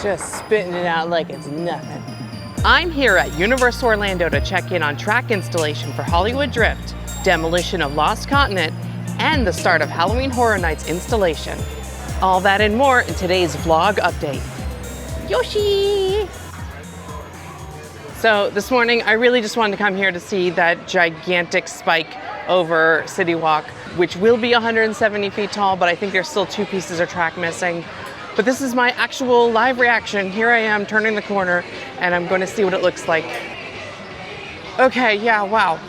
Just spitting it out like it's nothing. I'm here at Universal Orlando to check in on track installation for Hollywood Drift, Demolition of Lost Continent, and the start of Halloween Horror Nights installation. All that and more in today's vlog update. Yoshi! So this morning, I really just wanted to come here to see that gigantic spike over CityWalk, which will be 170 feet tall, but I think there's still 2 pieces of track missing. But this is my actual live reaction. Here I am turning the corner and I'm going to see what it looks like. Okay, yeah, wow.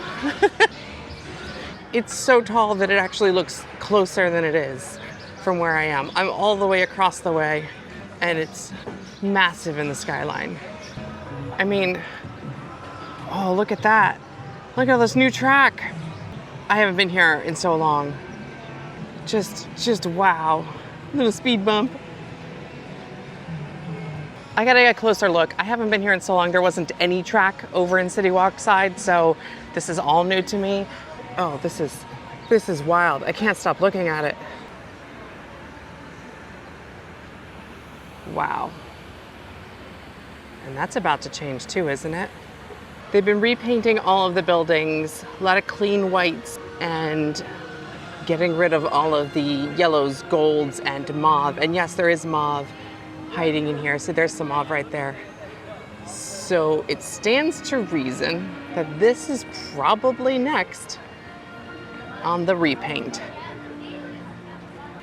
It's so tall that it actually looks closer than it is from where I am. I'm all the way across the way and it's massive in the skyline. I mean, oh, look at that. Look at this new track. I haven't been here in so long. Just wow. Little speed bump. I gotta get a closer look. I haven't been here in so long. There wasn't any track over in CityWalk side, so this is all new to me. Oh, this is wild. I can't stop looking at it. Wow. And that's about to change too, isn't it? They've been repainting all of the buildings, a lot of clean whites, and getting rid of all of the yellows, golds, and mauve. And yes, there is mauve hiding in here. So there's some mauve right there. So it stands to reason that this is probably next on the repaint.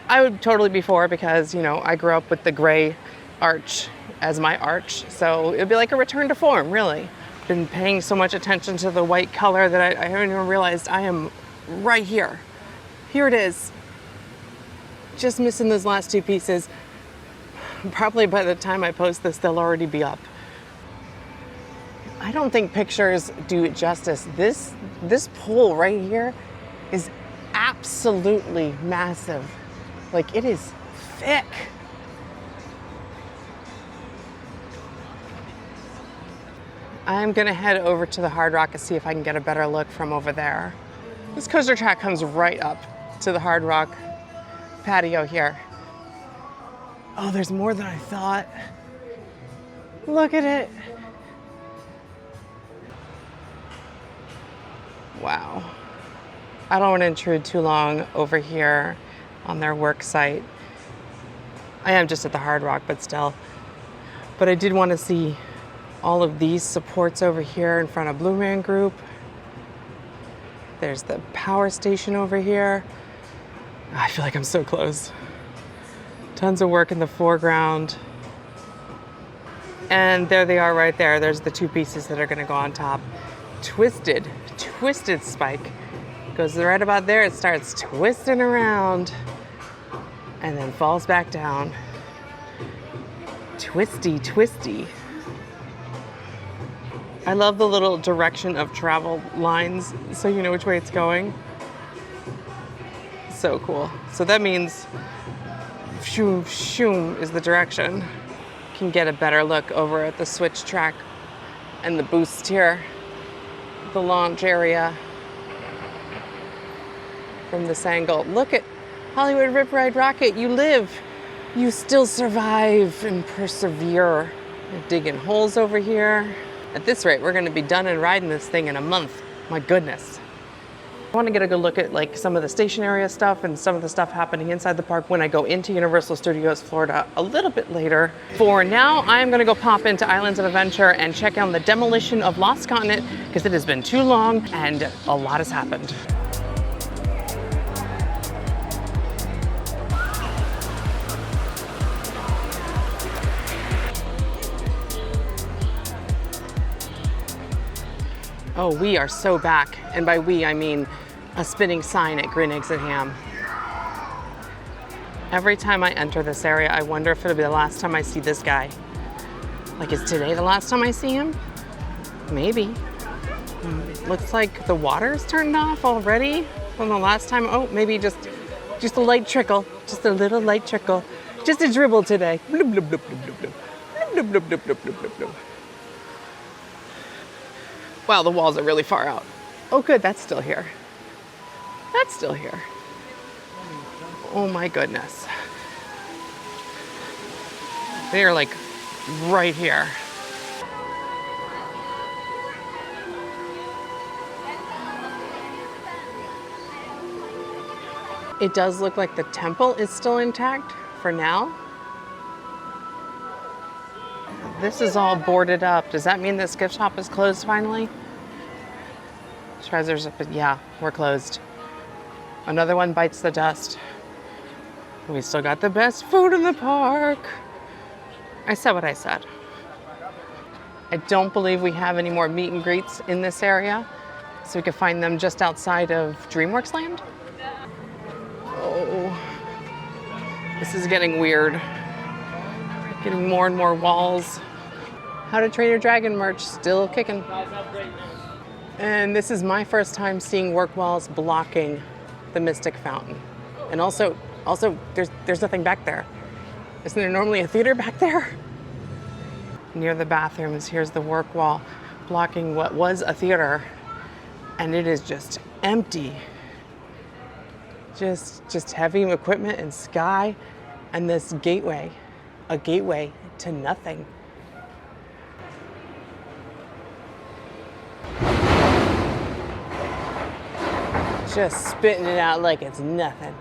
I would totally be for it because, you know, I grew up with the gray arch as my arch. So it'd be like a return to form, really. Been paying so much attention to the white color that I haven't even realized I am right here. Here it is. Just missing those last 2 pieces. Probably by the time I post this, they'll already be up. I don't think pictures do it justice. This pole right here is absolutely massive. Like, it is thick. I'm gonna head over to the Hard Rock and see if I can get a better look from over there. This coaster track comes right up to the Hard Rock patio here. Oh, there's more than I thought. Look at it. Wow. I don't want to intrude too long over here on their work site. I am just at the Hard Rock, but still. But I did want to see all of these supports over here in front of Blue Man Group. There's the power station over here. I feel like I'm so close. Tons of work in the foreground. And there they are right there. There's the 2 pieces that are gonna go on top. Twisted spike. Goes right about there, it starts twisting around and then falls back down. Twisty. I love the little direction of travel lines so you know which way it's going. So cool. So that means shoom, shoom is the direction. Can get a better look over at the switch track and the boost here, the launch area from this angle. Look at Hollywood Rip Ride Rocket. You live, you still survive and persevere. You're digging holes over here. At this rate, we're gonna be done and riding this thing in a month. My goodness. I want to get a good look at like some of the station area stuff and some of the stuff happening inside the park when I go into Universal Studios Florida a little bit later. For now, I'm going to go pop into Islands of Adventure and check out the Demolition of Lost Continent because it has been too long and a lot has happened. Oh, we are so back. And by we, I mean a spinning sign at Green Eggs and Ham. Every time I enter this area, I wonder if it'll be the last time I see this guy. Like, is today the last time I see him? Maybe. Looks like the water's turned off already from the last time. Oh, maybe just a light trickle. Just a little light trickle. Just a dribble today. Blub, blub, blub, blub, blub, blub. Blub, blub, blub, blub, blub, blub, blub. Wow, the walls are really far out. Oh good, that's still here. That's still here. Oh my goodness. They are like right here. It does look like the temple is still intact for now. This is all boarded up. Does that mean this gift shop is closed finally? Treasures, but yeah, we're closed. Another one bites the dust. We still got the best food in the park. I said what I said. I don't believe we have any more meet and greets in this area, so we could find them just outside of DreamWorks Land. Oh, this is getting weird. Getting more and more walls. How to Train Your Dragon merch still kicking. And this is my first time seeing work walls blocking the Mystic Fountain. And also there's nothing back there. Isn't there normally a theater back there? Near the bathrooms, here's the work wall blocking what was a theater, and it is just empty. Just heavy equipment and sky, and this gateway, a gateway to nothing. Just spitting it out like it's nothing.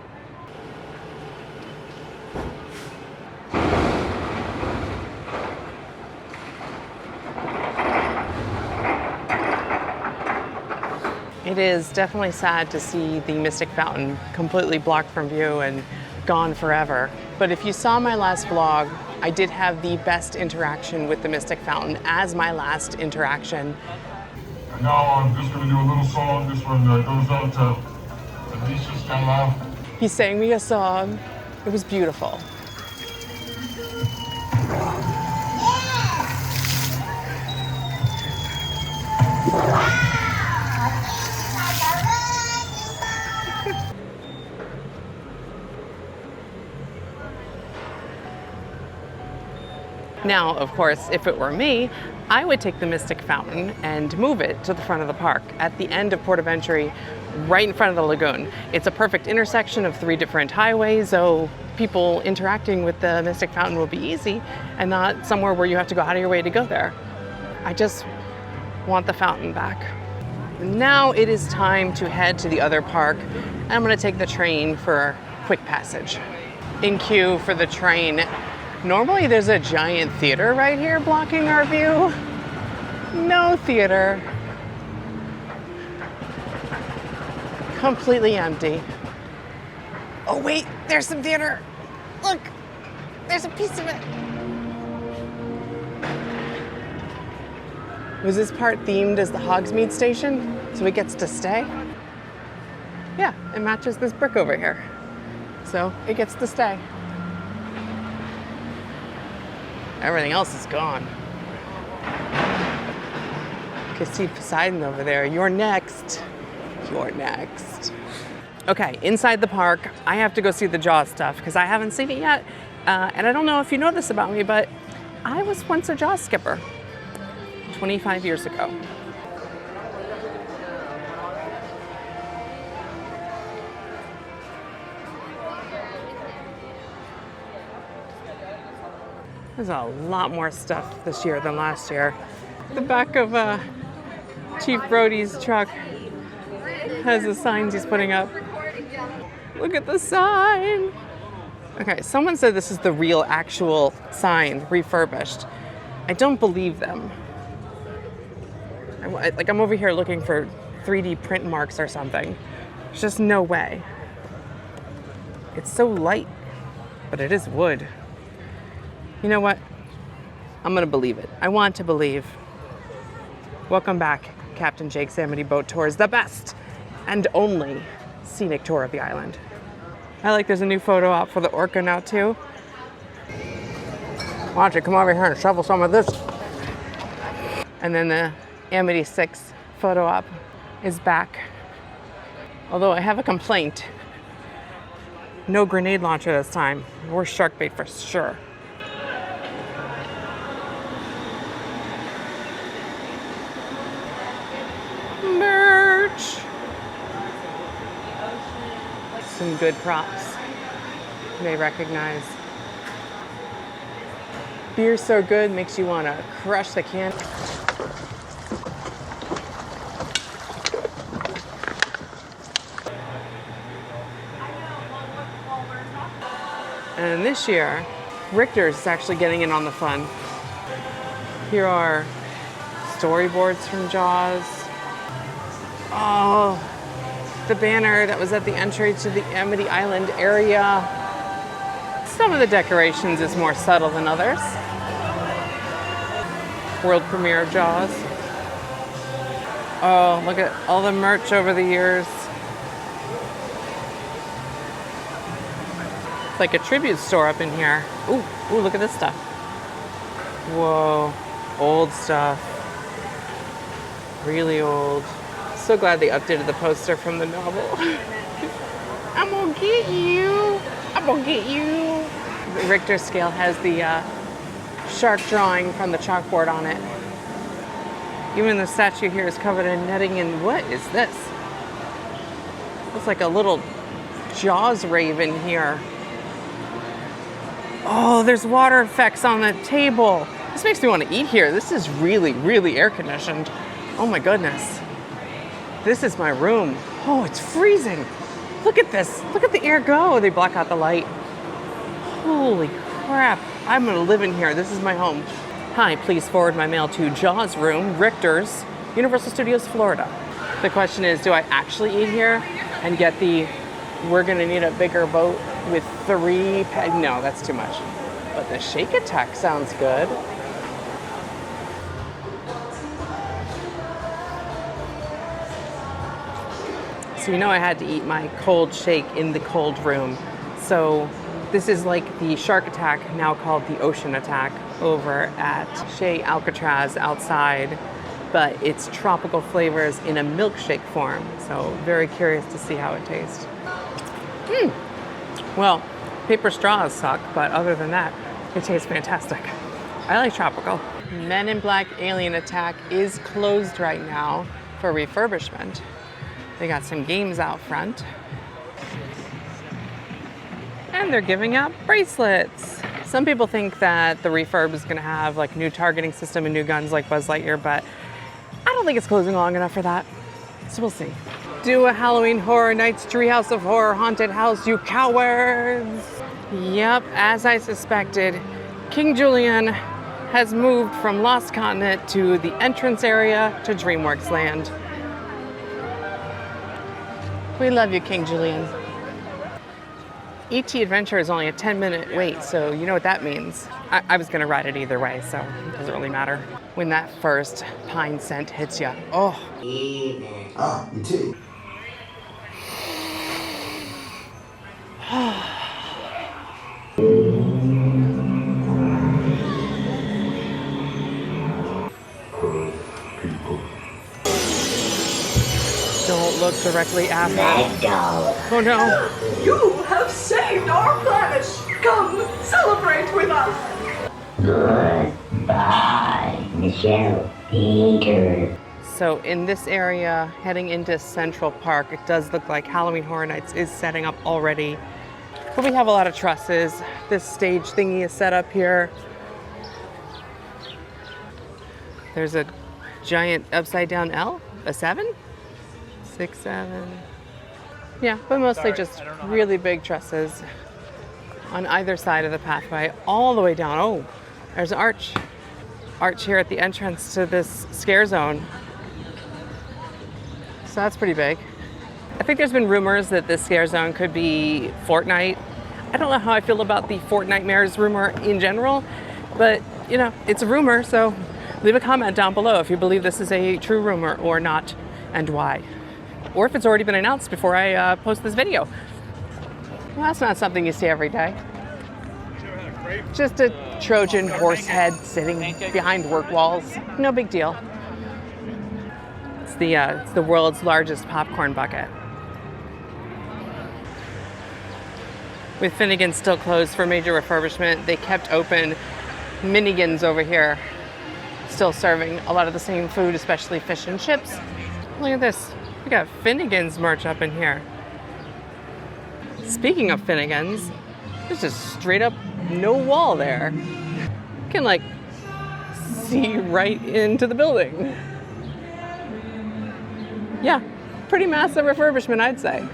It is definitely sad to see the Mystic Fountain completely blocked from view and gone forever. But if you saw my last vlog, I did have the best interaction with the Mystic Fountain as my last interaction. And now I'm just going to do a little song. This one goes out to Alicia. He sang me a song. It was beautiful. Now, of course, if it were me, I would take the Mystic Fountain and move it to the front of the park at the end of Port of Entry, right in front of the lagoon. It's a perfect intersection of 3 different highways, so people interacting with the Mystic Fountain will be easy and not somewhere where you have to go out of your way to go there. I just want the fountain back. Now it is time to head to the other park. I'm gonna take the train for quick passage. In queue for the train. Normally there's a giant theater right here blocking our view. No theater. Completely empty. Oh wait, there's some theater. Look, there's a piece of it. Was this part themed as the Hogsmeade station, so it gets to stay? Yeah, it matches this brick over here. So it gets to stay. Everything else is gone. Okay, see Poseidon over there. You're next. You're next. Okay, inside the park, I have to go see the Jaws stuff because I haven't seen it yet. And I don't know if you know this about me, but I was once a Jaws skipper 25 years ago. There's a lot more stuff this year than last year. The back of Chief Brody's truck has the signs he's putting up. Look at the sign. Okay, someone said this is the real actual sign, refurbished. I don't believe them. I'm over here looking for 3D print marks or something. There's just no way. It's so light, but it is wood. You know what? I'm gonna believe it. I want to believe. Welcome back, Captain Jake's Amity Boat Tours, the best and only scenic tour of the island. I like there's a new photo op for the Orca now too. Why don't you come over here and shovel some of this? And then the Amity 6 photo op is back. Although I have a complaint. No grenade launcher this time. Worse shark bait for sure. Merch! Some good props you may recognize. Beer so good, makes you want to crush the can. And this year, Richter's is actually getting in on the fun. Here are storyboards from Jaws. Oh, the banner that was at the entry to the Amity Island area. Some of the decorations is more subtle than others. World premiere of Jaws. Oh, look at all the merch over the years. It's like a tribute store up in here. Ooh, look at this stuff. Whoa, old stuff. Really old. So glad they updated the poster from the novel. I'm gonna get you. I'm gonna get you. The Richter scale has the shark drawing from the chalkboard on it. Even the statue here is covered in netting, and what is this? Looks like a little Jaws raven here. Oh, there's water effects on the table. This makes me want to eat here. This is really, really air conditioned. Oh my goodness. This is my room. Oh, it's freezing. Look at this. Look at the air go. They block out the light. Holy crap. I'm gonna live in here. This is my home. Hi, please forward my mail to Jaws Room, Richter's, Universal Studios, Florida. The question is, do I actually eat here and get the, we're gonna need a bigger boat with 3 no, that's too much. But the shake attack sounds good. So you know I had to eat my cold shake in the cold room. So this is like the shark attack, now called the ocean attack, over at Chez Alcatraz outside, but it's tropical flavors in a milkshake form. So very curious to see how it tastes. Well, paper straws suck, but other than that, it tastes fantastic. I like tropical. Men in Black Alien Attack is closed right now for refurbishment. They got some games out front. And they're giving out bracelets. Some people think that the refurb is gonna have like new targeting system and new guns like Buzz Lightyear, but I don't think it's closing long enough for that. So we'll see. Do a Halloween Horror Nights Treehouse of Horror haunted house, you cowards. Yep, as I suspected, King Julian has moved from Lost Continent to the entrance area to DreamWorks Land. We love you, King Julian. E.T. Adventure is only a 10-minute wait, so you know what that means. I was gonna ride it either way, so it doesn't really matter. When that first pine scent hits you, oh. E.T. Don't look directly at me. Oh no. You have saved our planet! Come, celebrate with us! Goodbye, Michelle Peter. So in this area, heading into Central Park, it does look like Halloween Horror Nights is setting up already. But we have a lot of trusses. This stage thingy is set up here. There's a giant upside down L, a 7? 6, 7. Yeah, but mostly just really big trusses on either side of the pathway, all the way down. Oh, there's an arch here at the entrance to this scare zone. So that's pretty big. I think there's been rumors that this scare zone could be Fortnite. I don't know how I feel about the Fortnitemares rumor in general, but you know, it's a rumor, so leave a comment down below if you believe this is a true rumor or not, and why. Or if it's already been announced before I post this video. Well, that's not something you see every day. Just a Trojan horse head sitting behind work walls. No big deal. It's the world's largest popcorn bucket. With Finnegan's still closed for major refurbishment, they kept open Minnigan's over here, still serving a lot of the same food, especially fish and chips. Look at this. We got Finnegan's merch up in here. Speaking of Finnegan's, there's just straight up no wall there. can like see right into the building. Yeah, pretty massive refurbishment, I'd say.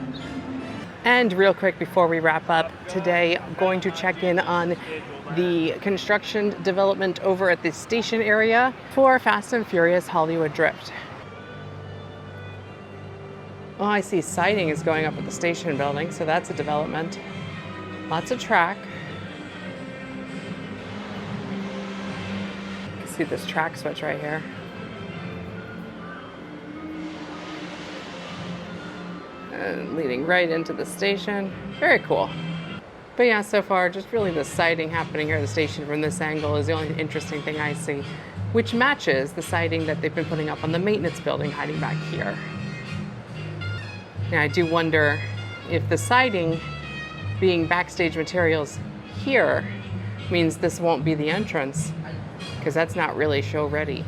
And real quick before we wrap up, today I'm going to check in on the construction development over at the station area for Fast and Furious Hollywood Drift. Oh, I see siding is going up at the station building, so that's a development. Lots of track. You can see this track switch right here. And leading right into the station. Very cool. But yeah, so far, just really the siding happening here at the station from this angle is the only interesting thing I see, which matches the siding that they've been putting up on the maintenance building hiding back here. Now, I do wonder if the siding being backstage materials here means this won't be the entrance, because that's not really show ready.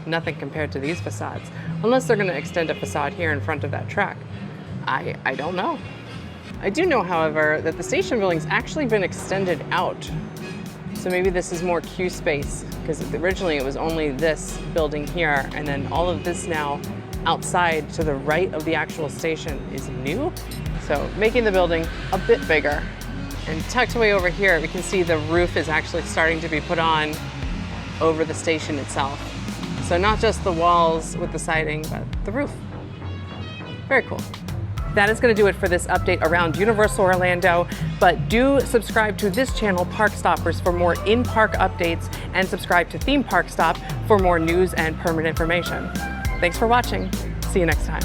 Nothing compared to these facades, unless they're going to extend a facade here in front of that track. I don't know. I do know, however, that the station building's actually been extended out. So maybe this is more queue space, because originally it was only this building here, and then all of this now outside to the right of the actual station is new. So making the building a bit bigger. And tucked away over here, we can see the roof is actually starting to be put on over the station itself. So not just the walls with the siding, but the roof. Very cool. That is going to do it for this update around Universal Orlando, but do subscribe to this channel, Park Stoppers, for more in-park updates, and subscribe to Theme Park Stop for more news and permit information. Thanks for watching. See you next time.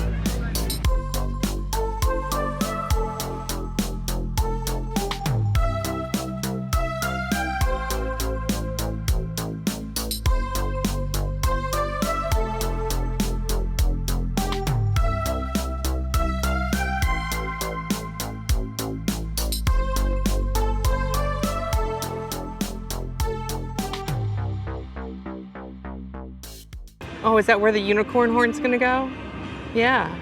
Oh, is that where the unicorn horn's gonna go? Yeah.